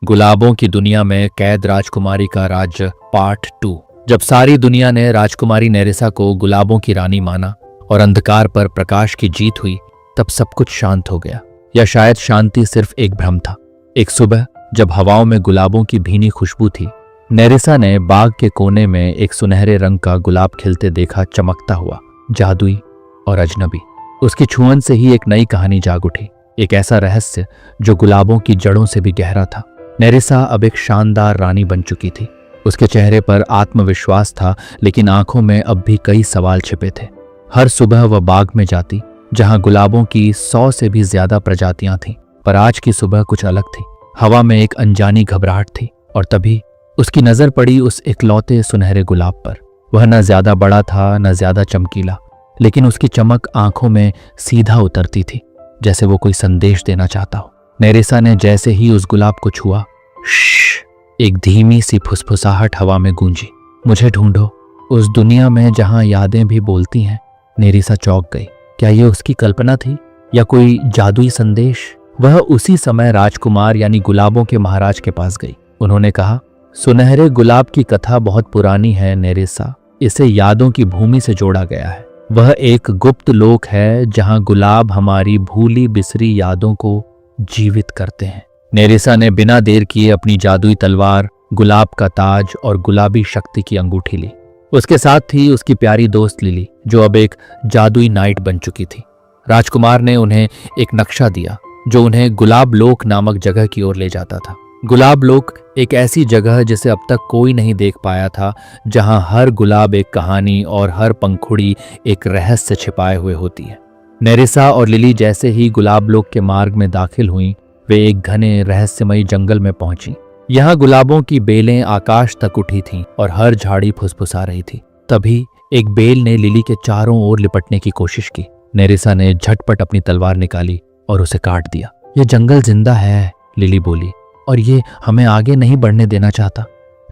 गुलाबों की दुनिया में कैद राजकुमारी का राज्य पार्ट 2। जब सारी दुनिया ने राजकुमारी नेरिसा को गुलाबों की रानी माना और अंधकार पर प्रकाश की जीत हुई, तब सब कुछ शांत हो गया। या शायद शांति सिर्फ एक भ्रम था। एक सुबह जब हवाओं में गुलाबों की भीनी खुशबू थी, नेरिसा ने बाग के कोने में एक सुनहरे रंग का गुलाब खिलते देखा, चमकता हुआ, जादुई और अजनबी। उसकी छुअन से ही एक नई कहानी जाग उठी, एक ऐसा रहस्य जो गुलाबों की जड़ों से भी गहरा था। नेरिसा अब एक शानदार रानी बन चुकी थी। उसके चेहरे पर आत्मविश्वास था, लेकिन आंखों में अब भी कई सवाल छिपे थे। हर सुबह वह बाग में जाती, जहां गुलाबों की 100 से भी ज्यादा प्रजातियां थीं, पर आज की सुबह कुछ अलग थी। हवा में एक अनजानी घबराहट थी, और तभी उसकी नजर पड़ी उस इकलौते सुनहरे गुलाब पर। वह न ज्यादा बड़ा था, न ज्यादा चमकीला, लेकिन उसकी चमक आंखों में सीधा उतरती थी, जैसे वो कोई संदेश देना चाहता हो। नेरिसा ने जैसे ही उस गुलाब को छुआ, एक धीमी सी फुसफुसाहट हवा में गूंजी। मुझे ढूंढो उस दुनिया में जहां यादें भी बोलती हैं। नेरिसा चौंक गई। क्या ये उसकी कल्पना थी या कोई जादुई संदेश? वह उसी समय राजकुमार यानी गुलाबों के महाराज के पास गई। उन्होंने कहा, सुनहरे गुलाब की कथा बहुत पुरानी है नेरिसा। इसे यादों की भूमि से जोड़ा गया है। वह एक गुप्त लोक है जहां गुलाब हमारी भूली बिसरी यादों को जीवित करते हैं। नेरिसा ने बिना देर किए अपनी जादुई तलवार, गुलाब का ताज और गुलाबी शक्ति की अंगूठी ली। उसके साथ थी उसकी प्यारी दोस्त लिली, जो अब एक जादुई नाइट बन चुकी थी। राजकुमार ने उन्हें एक नक्शा दिया जो उन्हें गुलाब लोक नामक जगह की ओर ले जाता था। गुलाब लोक एक ऐसी जगह जिसे अब तक कोई नहीं देख पाया था, जहां हर गुलाब एक कहानी और हर पंखुड़ी एक रहस्य छिपाए हुए होती है। नेरिसा और लिली जैसे ही गुलाब लोक के मार्ग में दाखिल हुईं, वे एक घने रहस्यमयी जंगल में पहुंची। यहाँ गुलाबों की बेलें आकाश तक उठी थीं और हर झाड़ी फुसफुसा रही थी। तभी एक बेल ने लिली के चारों ओर लिपटने की कोशिश की। नेरिसा ने झटपट अपनी तलवार निकाली और उसे काट दिया। यह जंगल जिंदा है, लिली बोली, और ये हमें आगे नहीं बढ़ने देना चाहता।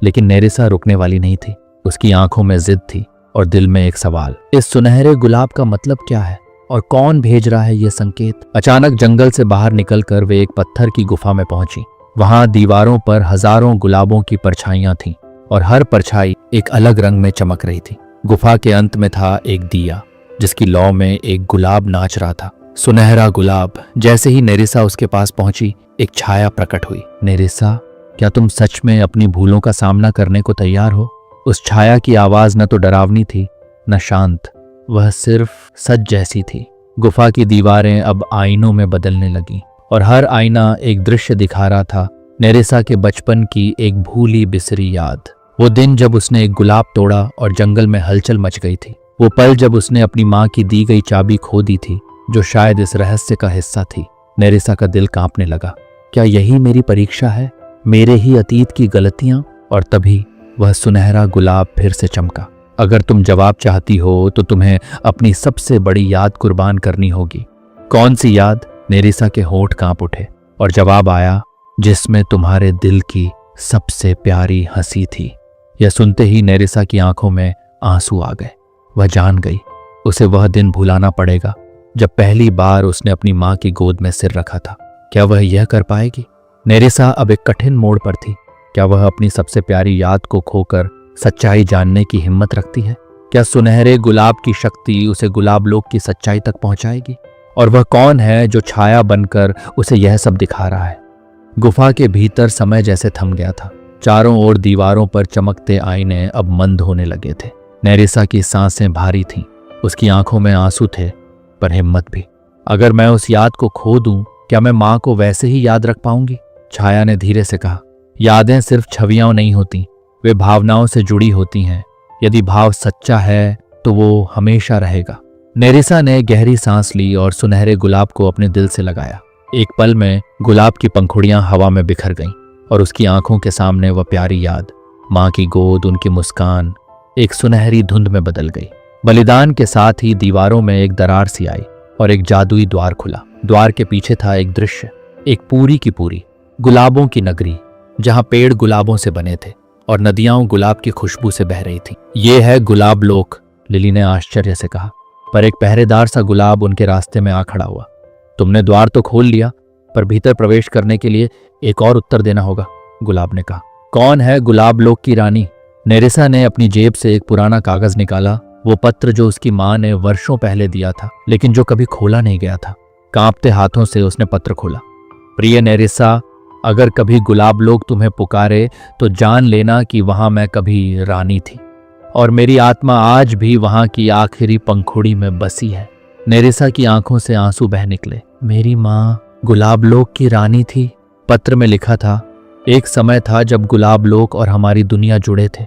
लेकिन नेरिसा रुकने वाली नहीं थी। उसकी आंखों में जिद थी और दिल में एक सवाल, इस सुनहरे गुलाब का मतलब क्या है और कौन भेज रहा है ये संकेत? अचानक जंगल से बाहर निकलकर वे एक पत्थर की गुफा में पहुंची। वहां दीवारों पर हजारों गुलाबों की परछाइयां थीं और हर परछाई एक अलग रंग में चमक रही थी। गुफा के अंत में था एक दिया, जिसकी लौ में एक गुलाब नाच रहा था, सुनहरा गुलाब। जैसे ही नेरिसा उसके पास पहुंची, एक छाया प्रकट हुई। नेरिसा, क्या तुम सच में अपनी भूलों का सामना करने को तैयार हो? उस छाया की आवाज न तो डरावनी थी न शांत, वह सिर्फ सच जैसी थी। गुफा की दीवारें अब आईनों में बदलने लगीं और हर आईना एक दृश्य दिखा रहा था, नेरिसा के बचपन की एक भूली बिसरी याद। वो दिन जब उसने एक गुलाब तोड़ा और जंगल में हलचल मच गई थी। वो पल जब उसने अपनी माँ की दी गई चाबी खो दी थी, जो शायद इस रहस्य का हिस्सा थी। नेरिसा का दिल कांपने लगा। क्या यही मेरी परीक्षा है, मेरे ही अतीत की गलतियां? और तभी वह सुनहरा गुलाब फिर से चमका। अगर तुम जवाब चाहती हो तो तुम्हें अपनी सबसे बड़ी याद कुर्बान करनी होगी। कौन सी याद? नेरिसा के होंठ कांप उठे और जवाब आया, जिसमें तुम्हारे दिल की सबसे प्यारी हंसी थी। यह सुनते ही नेरिसा की आंखों में आंसू आ गए। वह जान गई, उसे वह दिन भुलाना पड़ेगा जब पहली बार उसने अपनी माँ की गोद में सिर रखा था। क्या वह यह कर पाएगी? नेरिसा अब एक कठिन मोड़ पर थी। क्या वह अपनी सबसे प्यारी याद को खोकर सच्चाई जानने की हिम्मत रखती है? क्या सुनहरे गुलाब की शक्ति उसे गुलाब लोक की सच्चाई तक पहुंचाएगी? और वह कौन है जो छाया बनकर उसे यह सब दिखा रहा है? गुफा के भीतर समय जैसे थम गया था। चारों ओर दीवारों पर चमकते आईने अब मंद होने लगे थे। नेरिसा की सांसें भारी थीं, उसकी आंखों में आंसू थे, पर हिम्मत भी। अगर मैं उस याद को खो दूं, क्या मैं माँ को वैसे ही याद रख पाऊंगी? छाया ने धीरे से कहा, यादें सिर्फ छवियां नहीं होती, वे भावनाओं से जुड़ी होती हैं। यदि भाव सच्चा है तो वो हमेशा रहेगा। नेरिसा ने गहरी सांस ली और सुनहरे गुलाब को अपने दिल से लगाया। एक पल में गुलाब की पंखुड़ियां हवा में बिखर गईं और उसकी आंखों के सामने वह प्यारी याद, माँ की गोद, उनकी मुस्कान, एक सुनहरी धुंध में बदल गई। बलिदान के साथ ही दीवारों में एक दरार सी आई और एक जादुई द्वार खुला। द्वार के पीछे था एक दृश्य, एक पूरी की पूरी गुलाबों की नगरी, जहां पेड़ गुलाबों से बने थे और नदियां गुलाब की खुशबू से बह रही थी। ये है गुलाब लोक, लिली ने आश्चर्य से कहा। पर एक पहरेदार सा गुलाब उनके रास्ते में आ खड़ा हुआ। तुमने द्वार तो खोल लिया, पर भीतर प्रवेश करने के लिए एक और उत्तर देना होगा। गुलाब ने कहा। कौन है गुलाब लोक की रानी? नेरिसा ने अपनी जेब से एक पुराना कागज निकाला, वो पत्र जो उसकी माँ ने वर्षों पहले दिया था लेकिन जो कभी खोला नहीं गया था। कांपते हाथों से उसने पत्र खोला। प्रिय नेरिसा, अगर कभी गुलाब लोक तुम्हें पुकारे तो जान लेना कि वहां मैं कभी रानी थी और मेरी आत्मा आज भी वहां की आखिरी पंखुड़ी में बसी है। नेरिसा की आंखों से आंसू बह निकले। मेरी माँ गुलाब लोक की रानी थी। पत्र में लिखा था, एक समय था जब गुलाब लोक और हमारी दुनिया जुड़े थे,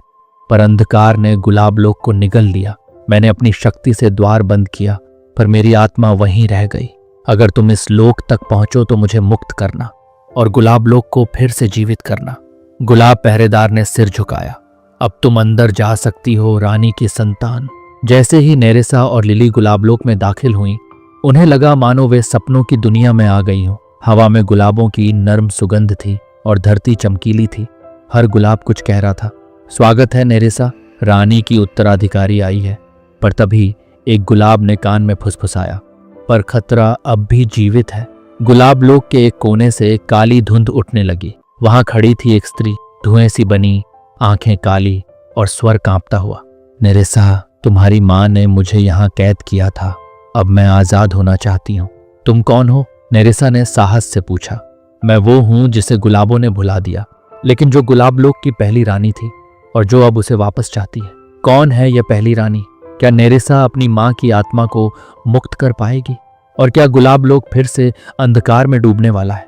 पर अंधकार ने गुलाब लोक को निगल लिया। मैंने अपनी शक्ति से द्वार बंद किया, पर मेरी आत्मा वहीं रह गई। अगर तुम इस लोक तक पहुंचो तो मुझे मुक्त करना और गुलाब लोक को फिर से जीवित करना। गुलाब पहरेदार ने सिर झुकाया। अब तुम अंदर जा सकती हो, रानी की संतान। जैसे ही नेरिसा और लिली गुलाब लोक में दाखिल हुई, उन्हें लगा मानो वे सपनों की दुनिया में आ गई हों। हवा में गुलाबों की नर्म सुगंध थी और धरती चमकीली थी। हर गुलाब कुछ कह रहा था। स्वागत है नेरिसा, रानी की उत्तराधिकारी आई है। पर तभी एक गुलाब ने कान में फुसफुसाया, पर खतरा अब भी जीवित है। गुलाब लोक के एक कोने से काली धुंध उठने लगी। वहां खड़ी थी एक स्त्री, धुएं सी बनी, आंखें काली और स्वर कांपता हुआ। नेरिसा, तुम्हारी माँ ने मुझे यहाँ कैद किया था, अब मैं आजाद होना चाहती हूँ। तुम कौन हो? नेरिसा ने साहस से पूछा। मैं वो हूं जिसे गुलाबों ने भुला दिया, लेकिन जो गुलाब लोक की पहली रानी थी और जो अब उसे वापस चाहती है। कौन है यह पहली रानी? क्या नेरिसा अपनी माँ की आत्मा को मुक्त कर पाएगी? और क्या गुलाब लोक फिर से अंधकार में डूबने वाला है?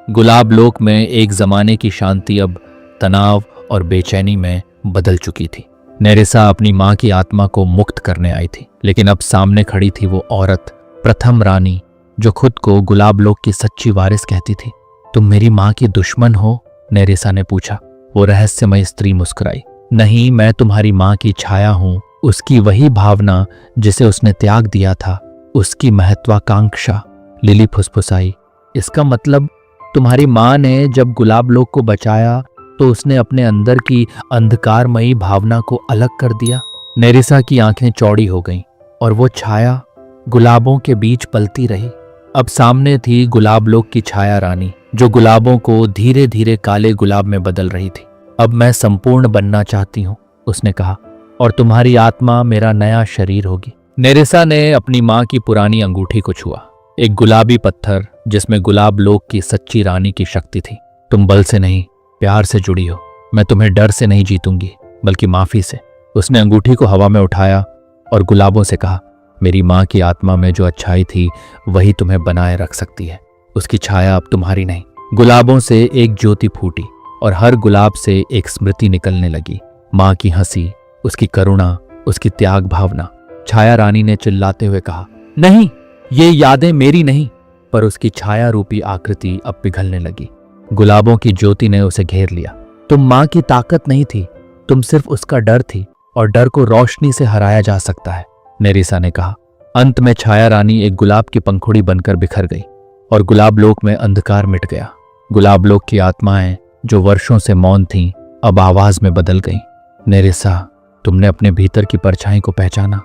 गुलाब लोक में एक जमाने की शांति अब तनाव और बेचैनी में बदल चुकी थी। नेरिसा अपनी माँ की आत्मा को मुक्त करने आई थी, लेकिन अब सामने खड़ी थी वो औरत, प्रथम रानी, जो खुद को गुलाब लोक की सच्ची वारिस कहती थी। तुम मेरी माँ की दुश्मन हो? नेरिसा ने पूछा। वो रहस्यमय स्त्री मुस्कुराई। नहीं, मैं तुम्हारी माँ की छाया हूं, उसकी वही भावना जिसे उसने त्याग दिया था, उसकी महत्वाकांक्षा। लिली फुसफुसाई। इसका मतलब तुम्हारी माँ ने जब गुलाब लोक को बचाया तो उसने अपने अंदर की अंधकारमयी भावना को अलग कर दिया। नेरिसा की आंखें चौड़ी हो गईं और वो छाया गुलाबों के बीच पलती रही। अब सामने थी गुलाब लोक की छाया रानी, जो गुलाबों को धीरे धीरे काले गुलाब में बदल रही थी। अब मैं संपूर्ण बनना चाहती हूँ, उसने कहा, और तुम्हारी आत्मा मेरा नया शरीर होगी। नेरिसा ने अपनी माँ की पुरानी अंगूठी को छुआ, एक गुलाबी पत्थर जिसमें गुलाब लोक की सच्ची रानी की शक्ति थी। तुम बल से नहीं, प्यार से जुड़ी हो। मैं तुम्हें डर से नहीं जीतूंगी, बल्कि माफी से। उसने अंगूठी को हवा में उठाया और गुलाबों से कहा, मेरी माँ की आत्मा में जो अच्छाई थी वही तुम्हें बनाए रख सकती है। उसकी छाया अब तुम्हारी नहीं। गुलाबों से एक ज्योति फूटी और हर गुलाब से एक स्मृति निकलने लगी। माँ की हंसी, उसकी करुणा, उसकी त्याग भावना। छाया रानी ने चिल्लाते हुए कहा, नहीं, ये यादें मेरी नहीं। पर उसकी छाया रूपी आकृति अब पिघलने लगी। गुलाबों की ज्योति ने उसे घेर लिया। तुम माँ की ताकत नहीं थी, तुम सिर्फ उसका डर थी, और डर को रोशनी से हराया जा सकता है, नेरिसा ने कहा। अंत में छाया रानी एक गुलाब की पंखुड़ी बनकर बिखर गई और गुलाब लोक में अंधकार मिट गया। गुलाब लोक की आत्माएं जो वर्षों से मौन थीं, अब आवाज में बदल गईं। नेरिसा, तुमने अपने भीतर की परछाई को पहचाना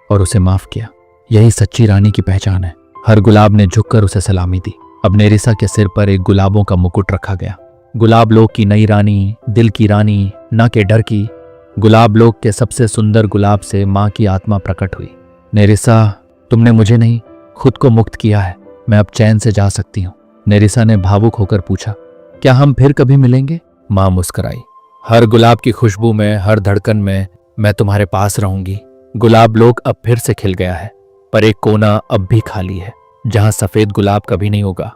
और उसे माफ किया। यही सच्ची रानी की पहचान है। हर गुलाब ने झुककर उसे सलामी दी। अब नेरिसा के सिर पर एक गुलाबों का मुकुट रखा गया। गुलाब लोक की नई रानी, दिल की रानी, न के डर की। गुलाब लोक के सबसे सुंदर गुलाब से माँ की आत्मा प्रकट हुई। नेरिसा, तुमने मुझे नहीं, खुद को मुक्त किया है। मैं अब चैन से जा सकती हूँ। नेरिसा ने भावुक होकर पूछा, क्या हम फिर कभी मिलेंगे? माँ मुस्कुराई। हर गुलाब की खुशबू में, हर धड़कन में मैं तुम्हारे पास रहूंगी। गुलाब लोक अब फिर से खिल गया है, पर एक कोना अब भी खाली है, जहां सफेद गुलाब कभी नहीं होगा।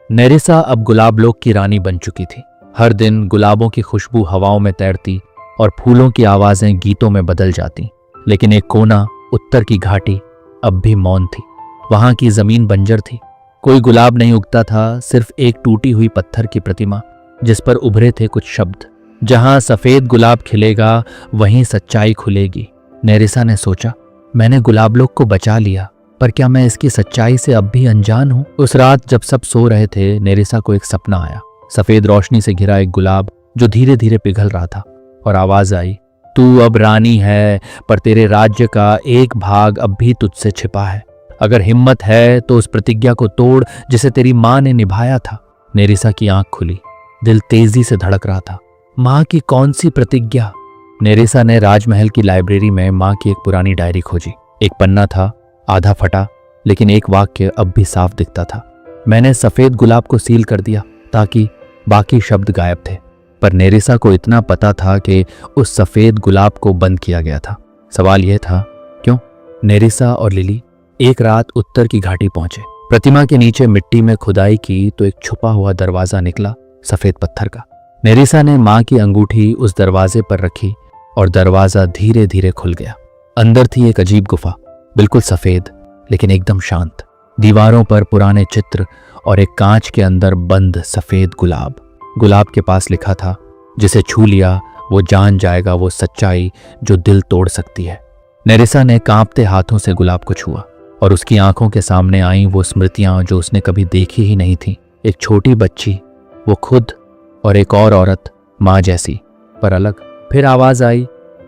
नेरिसा अब गुलाब लोक की रानी बन चुकी थी। हर दिन गुलाबों की खुशबू हवाओं में तैरती और फूलों की आवाजें गीतों में बदल जाती, लेकिन एक कोना, उत्तर की घाटी, अब भी मौन थी। वहां की जमीन बंजर थी। कोई गुलाब नहीं उगता था, सिर्फ एक टूटी हुई पत्थर की प्रतिमा जिस पर उभरे थे कुछ शब्द। जहां सफेद गुलाब खिलेगा वहीं सच्चाई खुलेगी। नेरिसा ने सोचा, मैंने गुलाब लोक को बचा लिया, पर क्या मैं इसकी सच्चाई से अब भी अनजान हूं? उस रात जब सब सो रहे थे, नेरिसा को एक सपना आया। सफेद रोशनी से घिरा एक गुलाब जो धीरे धीरे पिघल रहा था, और आवाज आई, तू अब रानी है, पर तेरे राज्य का एक भाग अब भी तुझसे छिपा है। अगर हिम्मत है तो उस प्रतिज्ञा को तोड़ जिसे तेरी माँ ने निभाया था। नेरिसा की आंख खुली। दिल तेजी से धड़क रहा था। माँ की कौन सी प्रतिज्ञा? नेरिसा ने राजमहल की लाइब्रेरी में माँ की एक पुरानी डायरी खोजी। एक पन्ना था, आधा फटा, लेकिन एक वाक्य अब भी साफ दिखता था। मैंने सफेद गुलाब को सील कर दिया ताकि बाकी शब्द गायब थे। पर नेरिसा को इतना पता था कि उस सफेद गुलाब को बंद किया गया था। सवाल यह था, क्यों? नेरिसा और लिली एक रात उत्तर की घाटी पहुंचे। प्रतिमा के नीचे मिट्टी में खुदाई की तो एक छुपा हुआ दरवाजा निकला, सफेद पत्थर का। नेरिसा ने माँ की अंगूठी उस दरवाजे पर रखी और दरवाजा धीरे धीरे खुल गया। अंदर थी एक अजीब गुफा, बिल्कुल सफेद लेकिन एकदम शांत। दीवारों पर पुराने चित्र और एक कांच के अंदर बंद सफेद गुलाब। गुलाब के पास लिखा था, जिसे छू लिया वो जान जाएगा वो सच्चाई जो दिल तोड़ सकती है। नेरिसा ने कांपते हाथों से गुलाब को छुआ और उसकी आंखों के सामने आई वो स्मृतियां जो उसने कभी देखी ही नहीं थी। एक छोटी बच्ची, वो खुद, और एक और औरत, माँ जैसी पर अलग। फिर आवाज आई,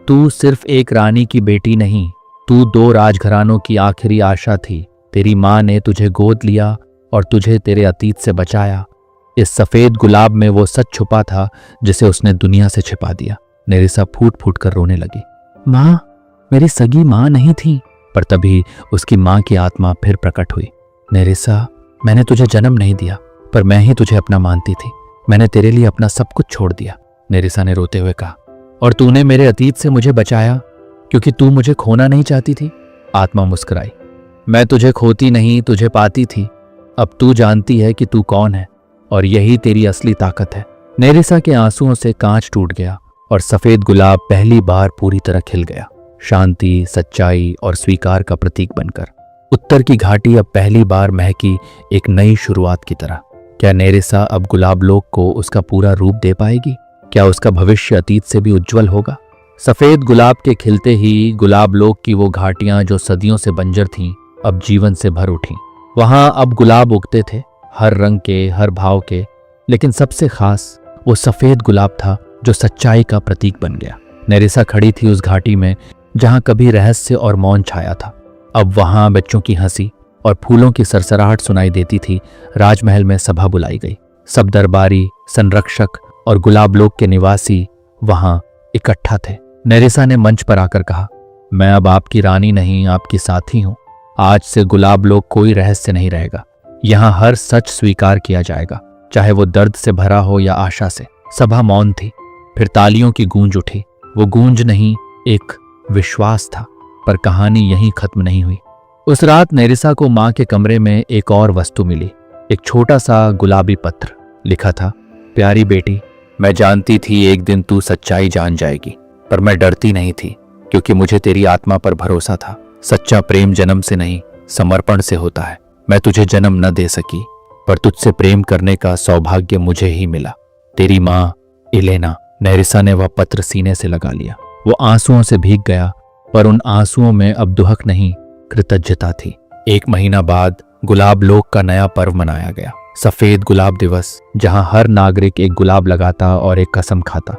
तू सिर्फ एक रानी की बेटी नहीं, तू 2 राजघरानों की आखिरी आशा थी। तेरी माँ ने तुझे गोद लिया और तुझे तेरे अतीत से बचाया। इस सफेद गुलाब में वो सच छुपा था जिसे उसने दुनिया से छिपा दिया। नेरिसा फूट फूट कर रोने लगी। माँ, मेरी सगी माँ नहीं थी। पर तभी उसकी माँ की आत्मा फिर प्रकट हुई। नेरिसा, मैंने तुझे जन्म नहीं दिया, पर मैं ही तुझे अपना मानती थी। मैंने तेरे लिए अपना सब कुछ छोड़ दिया, नेरिसा ने रोते हुए कहा। और तूने मेरे अतीत से मुझे बचाया क्योंकि तू मुझे खोना नहीं चाहती थी। आत्मा मुस्कुराई। मैं तुझे खोती नहीं, तुझे पाती थी। अब तू जानती है कि तू कौन है और यही तेरी असली ताकत है। नेरिसा के आंसुओं से कांच टूट गया और सफेद गुलाब पहली बार पूरी तरह खिल गया, शांति, सच्चाई और स्वीकार का प्रतीक बनकर। उत्तर की घाटी अब पहली बार महकी एक नई शुरुआत की तरह। क्या नेरिसा अब गुलाब लोक को उसका पूरा रूप दे पाएगी? क्या उसका भविष्य अतीत से भी उज्जवल होगा? सफेद गुलाब के खिलते ही गुलाब लोक की वो घाटियां जो सदियों से बंजर थीं, अब जीवन से भर उठीं। वहां अब गुलाब उगते थे, हर रंग के, हर भाव के, लेकिन सबसे खास वो सफेद गुलाब था जो सच्चाई का प्रतीक बन गया। नेरिसा खड़ी थी उस घाटी में जहां कभी रहस्य और मौन छाया था। अब वहां बच्चों की हंसी और फूलों की सरसराहट सुनाई देती थी। राजमहल में सभा बुलाई गई। सब दरबारी, संरक्षक और गुलाब लोक के निवासी वहां इकट्ठा थे। नेरिसा ने मंच पर आकर कहा, मैं अब आपकी रानी नहीं, आपकी साथी हूं। आज से गुलाब लोक कोई रहस्य नहीं रहेगा। यहाँ हर सच स्वीकार किया जाएगा, चाहे वो दर्द से भरा हो या आशा से। सभा मौन थी। फिर तालियों की गूंज उठी। वो गूंज नहीं, एक विश्वास था। पर कहानी यहीं खत्म नहीं हुई। उस रात नेरिसा को माँ के कमरे में एक और वस्तु मिली, एक छोटा सा गुलाबी पत्र। लिखा था, प्यारी बेटी, मैं जानती थी एक दिन तू सच्चाई जान जाएगी, पर मैं डरती नहीं थी क्योंकि मुझे तेरी आत्मा पर भरोसा था। सच्चा प्रेम जन्म से नहीं, समर्पण से होता है। मैं तुझे जन्म न दे सकी, पर तुझसे प्रेम करने का सौभाग्य मुझे ही मिला। तेरी माँ इलेना। नेरिसा ने वह पत्र सीने से लगा लिया। वो आंसुओं से भीग गया, पर उन आंसुओं में अब दुहक नहीं, कृतज्ञता थी। 1 महीना बाद गुलाब लोक का नया पर्व मनाया गया, सफेद गुलाब दिवस, जहां हर नागरिक एक गुलाब लगाता और एक कसम खाता।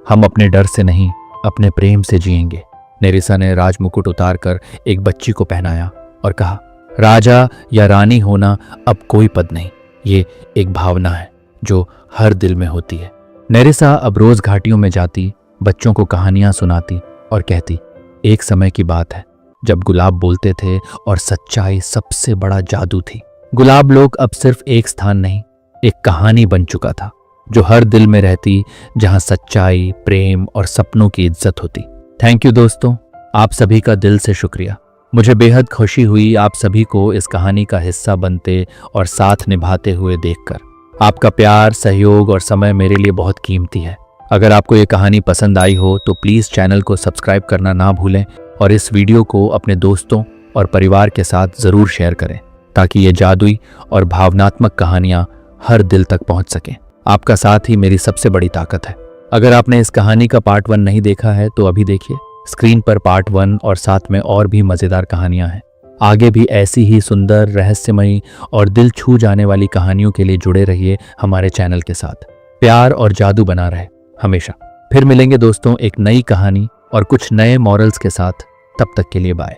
हम अपने डर से नहीं, अपने प्रेम से जिएंगे। नेरिसा ने राजमुकुट उतारकर एक बच्ची को पहनाया और कहा, राजा या रानी होना अब कोई पद नहीं, ये एक भावना है जो हर दिल में होती है। नेरिसा अब रोज घाटियों में जाती, बच्चों को कहानियां सुनाती और कहती, एक समय की बात है जब गुलाब बोलते थे और सच्चाई सबसे बड़ा जादू थी। गुलाब लोक अब सिर्फ एक स्थान नहीं, एक कहानी बन चुका था जो हर दिल में रहती, जहां सच्चाई, प्रेम और सपनों की इज्जत होती। थैंक यू दोस्तों, आप सभी का दिल से शुक्रिया। मुझे बेहद खुशी हुई आप सभी को इस कहानी का हिस्सा बनते और साथ निभाते हुए देखकर। आपका प्यार, सहयोग और समय मेरे लिए बहुत कीमती है। अगर आपको ये कहानी पसंद आई हो तो प्लीज़ चैनल को सब्सक्राइब करना ना भूलें और इस वीडियो को अपने दोस्तों और परिवार के साथ ज़रूर शेयर करें ताकि ये जादुई और भावनात्मक कहानियाँ हर दिल तक पहुँच सकें। आपका साथ ही मेरी सबसे बड़ी ताकत है। अगर आपने इस कहानी का पार्ट 1 नहीं देखा है तो अभी देखिए, स्क्रीन पर पार्ट 1 और साथ में और भी मज़ेदार कहानियाँ हैं। आगे भी ऐसी ही सुंदर, रहस्यमयी और दिल छू जाने वाली कहानियों के लिए जुड़े रहिए हमारे चैनल के साथ। प्यार और जादू बना रहे हमेशा। फिर मिलेंगे दोस्तों एक नई कहानी और कुछ नए मॉरल्स के साथ। तब तक के लिए बाय।